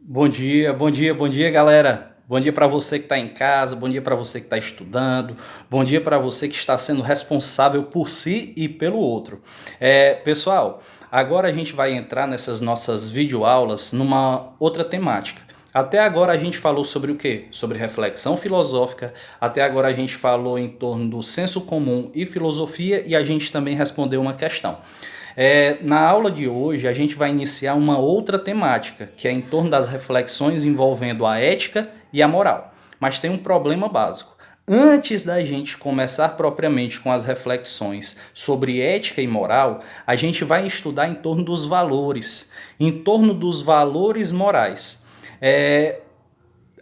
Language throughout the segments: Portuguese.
Bom dia, bom dia, bom dia, galera. Bom dia para você que está em casa, bom dia para você que está estudando, bom dia para você que está sendo responsável por si e pelo outro. Pessoal, agora a gente vai entrar nessas nossas videoaulas numa outra temática. Até agora a gente falou sobre o quê? Sobre reflexão filosófica. Até agora a gente falou em torno do senso comum e filosofia e a gente também respondeu uma questão. Na aula de hoje, a gente vai iniciar uma outra temática, que é em torno das reflexões envolvendo a ética e a moral. Mas tem um problema básico. Antes da gente começar propriamente com as reflexões sobre ética e moral, a gente vai estudar em torno dos valores, em torno dos valores morais.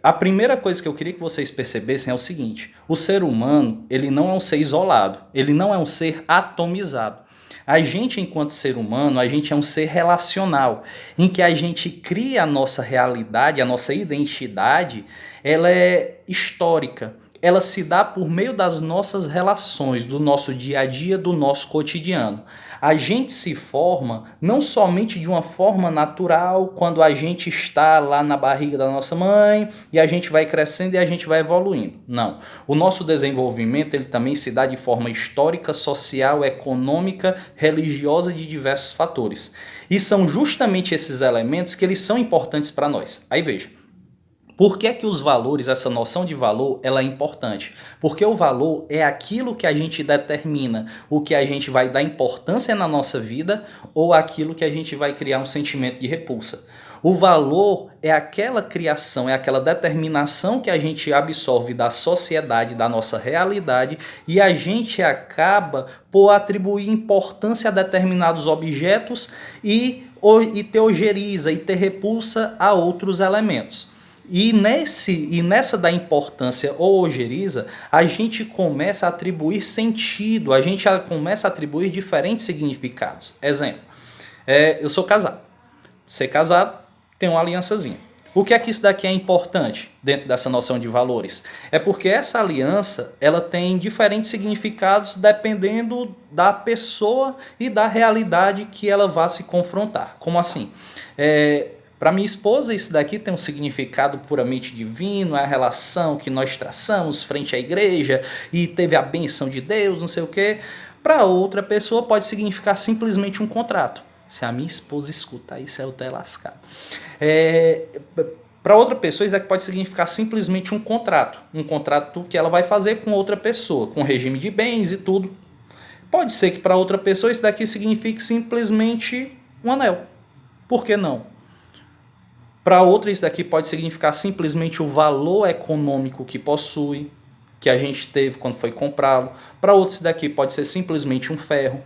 A primeira coisa que eu queria que vocês percebessem é o seguinte: o ser humano, ele não é um ser isolado, ele não é um ser atomizado. A gente, enquanto ser humano, a gente é um ser relacional, em que a gente cria a nossa realidade, a nossa identidade, ela é histórica. Ela se dá por meio das nossas relações, do nosso dia a dia, do nosso cotidiano. A gente se forma não somente de uma forma natural, quando a gente está lá na barriga da nossa mãe e a gente vai crescendo e a gente vai evoluindo. Não. O nosso desenvolvimento ele também se dá de forma histórica, social, econômica, religiosa, de diversos fatores. E são justamente esses elementos que eles são importantes para nós. Aí veja. Por que é que os valores, essa noção de valor, ela é importante? Porque o valor é aquilo que a gente determina, o que a gente vai dar importância na nossa vida ou aquilo que a gente vai criar um sentimento de repulsa. O valor é aquela criação, é aquela determinação que a gente absorve da sociedade, da nossa realidade, e a gente acaba por atribuir importância a determinados objetos e teogeriza e ter repulsa a outros elementos. E nessa da importância ou ojeriza, a gente começa a atribuir sentido, a gente começa a atribuir diferentes significados. Exemplo, eu sou casado. Ser casado tem uma aliançazinha. O que é que isso daqui é importante dentro dessa noção de valores? É porque essa aliança ela tem diferentes significados dependendo da pessoa e da realidade que ela vá se confrontar. Como assim? Para minha esposa, isso daqui tem um significado puramente divino, é a relação que nós traçamos frente à igreja e teve a benção de Deus, não sei o quê. Para outra pessoa pode significar simplesmente um contrato. Se a minha esposa escutar isso, eu tô lascado. Para outra pessoa, isso daqui pode significar simplesmente um contrato. Um contrato que ela vai fazer com outra pessoa, com regime de bens e tudo. Pode ser que para outra pessoa isso daqui signifique simplesmente um anel. Por que não? Para outra, isso daqui pode significar simplesmente o valor econômico que possui, que a gente teve quando foi comprado. Para outros, isso daqui pode ser simplesmente um ferro.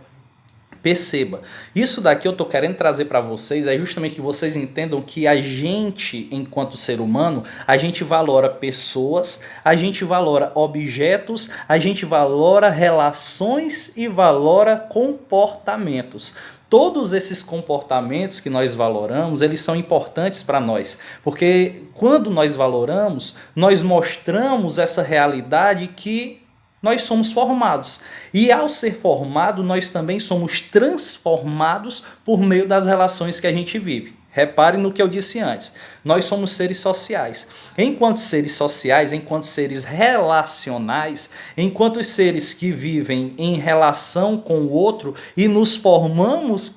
Perceba, isso daqui eu estou querendo trazer para vocês é justamente que vocês entendam que a gente, enquanto ser humano, a gente valora pessoas, a gente valora objetos, a gente valora relações e valora comportamentos. Todos esses comportamentos que nós valoramos, eles são importantes para nós, porque quando nós valoramos, nós mostramos essa realidade que nós somos formados. E ao ser formado, nós também somos transformados por meio das relações que a gente vive. Repare no que eu disse antes. Nós somos seres sociais. Enquanto seres sociais, enquanto seres relacionais, enquanto seres que vivem em relação com o outro e nos formamos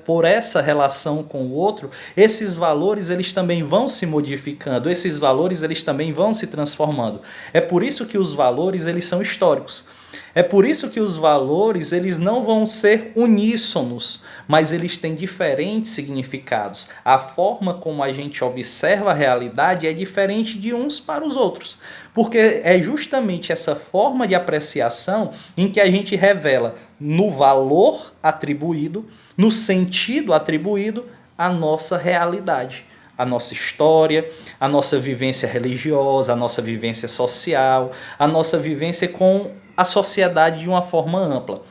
por essa relação com o outro, esses valores eles também vão se modificando, esses valores eles também vão se transformando. É por isso que os valores eles são históricos. É por isso que os valores eles não vão ser uníssonos, mas eles têm diferentes significados. A forma como a gente observa a realidade é diferente de uns para os outros, porque é justamente essa forma de apreciação em que a gente revela no valor atribuído, no sentido atribuído, a nossa realidade. A nossa história, a nossa vivência religiosa, a nossa vivência social, a nossa vivência com a sociedade de uma forma ampla.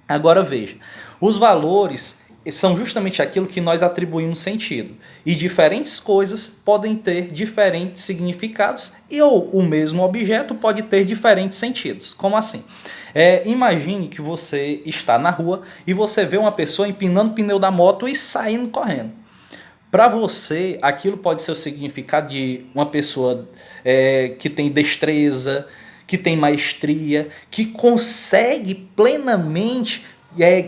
Agora veja, os valores são justamente aquilo que nós atribuímos sentido. E diferentes coisas podem ter diferentes significados e ou o mesmo objeto pode ter diferentes sentidos. Como assim? Imagine que você está na rua e você vê uma pessoa empinando o pneu da moto e saindo correndo. Para você, aquilo pode ser o significado de uma pessoa que tem destreza, que tem maestria, que consegue plenamente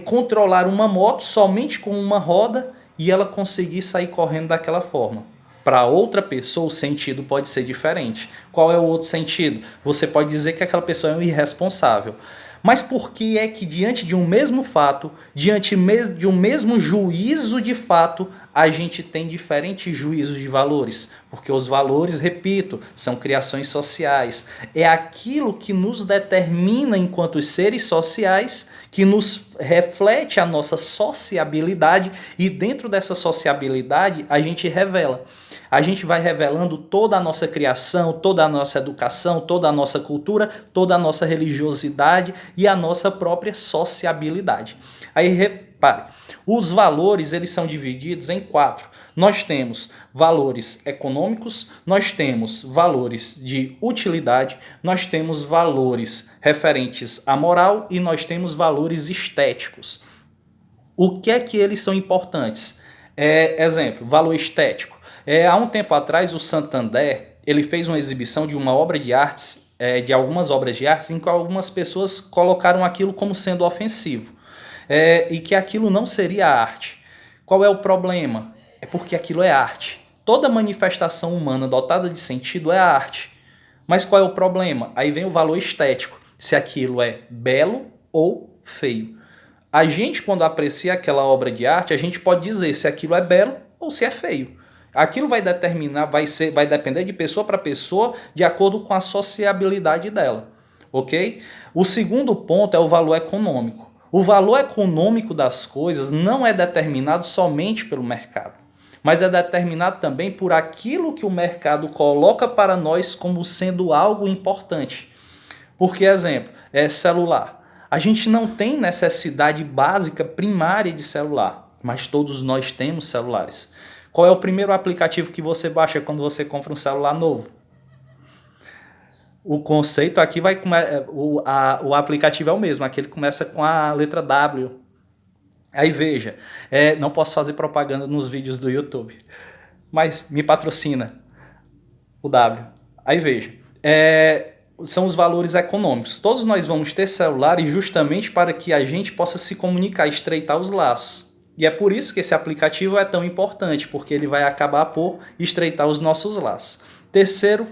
controlar uma moto somente com uma roda e ela conseguir sair correndo daquela forma. Para outra pessoa, o sentido pode ser diferente. Qual é o outro sentido? Você pode dizer que aquela pessoa é um irresponsável. Mas por que é que diante de um mesmo fato, diante de um mesmo juízo de fato, a gente tem diferentes juízos de valores? Porque os valores, repito, são criações sociais. É aquilo que nos determina enquanto seres sociais, que nos reflete a nossa sociabilidade e dentro dessa sociabilidade a gente revela. A gente vai revelando toda a nossa criação, toda a nossa educação, toda a nossa cultura, toda a nossa religiosidade e a nossa própria sociabilidade. Aí repare, os valores eles são divididos em 4. Nós temos valores econômicos, nós temos valores de utilidade, nós temos valores referentes à moral e nós temos valores estéticos. O que é que eles são importantes? Exemplo, valor estético. Há um tempo atrás, o Santander ele fez uma exibição de uma obra de artes, de algumas obras de artes, em que algumas pessoas colocaram aquilo como sendo ofensivo, e que aquilo não seria arte. Qual é o problema? É porque aquilo é arte. Toda manifestação humana dotada de sentido é arte. Mas qual é o problema? Aí vem o valor estético, se aquilo é belo ou feio. A gente, quando aprecia aquela obra de arte, a gente pode dizer se aquilo é belo ou se é feio. Aquilo vai determinar, vai depender de pessoa para pessoa, de acordo com a sociabilidade dela, ok? O segundo ponto é o valor econômico. O valor econômico das coisas não é determinado somente pelo mercado, mas é determinado também por aquilo que o mercado coloca para nós como sendo algo importante. Porque, exemplo, celular. A gente não tem necessidade básica primária de celular, mas todos nós temos celulares. Qual é o primeiro aplicativo que você baixa quando você compra um celular novo? O conceito aqui o aplicativo é o mesmo, aquele começa com a letra W. Aí veja, não posso fazer propaganda nos vídeos do YouTube, mas me patrocina o W. Aí veja, são os valores econômicos. Todos nós vamos ter celulares justamente para que a gente possa se comunicar, estreitar os laços. E é por isso que esse aplicativo é tão importante, porque ele vai acabar por estreitar os nossos laços. Terceiro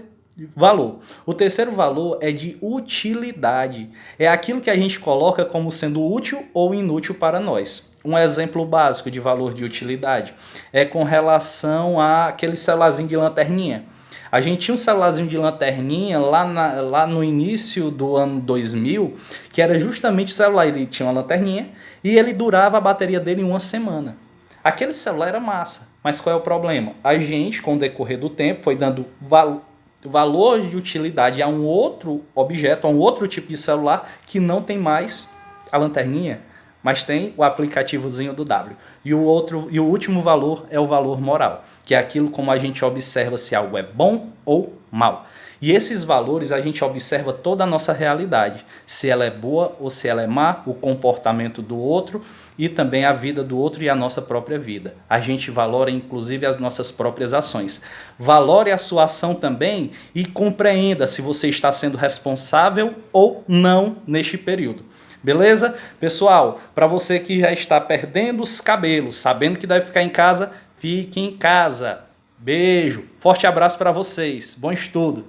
valor. O terceiro valor é de utilidade. É aquilo que a gente coloca como sendo útil ou inútil para nós. Um exemplo básico de valor de utilidade é com relação àquele celularzinho de lanterninha. A gente tinha um celularzinho de lanterninha lá no início do ano 2000, que era justamente o celular, ele tinha uma lanterninha e ele durava a bateria dele em uma semana. Aquele celular era massa, mas qual é o problema? A gente, com o decorrer do tempo, foi dando valor de utilidade a um outro objeto, a um outro tipo de celular que não tem mais a lanterninha, mas tem o aplicativozinho do W. E o último valor é o valor moral, que é aquilo como a gente observa se algo é bom ou mal. E esses valores a gente observa toda a nossa realidade, se ela é boa ou se ela é má, o comportamento do outro e também a vida do outro e a nossa própria vida. A gente valora inclusive as nossas próprias ações. Valore a sua ação também e compreenda se você está sendo responsável ou não neste período. Beleza? Pessoal, para você que já está perdendo os cabelos, sabendo que deve ficar em casa, fique em casa. Beijo, forte abraço para vocês. Bom estudo.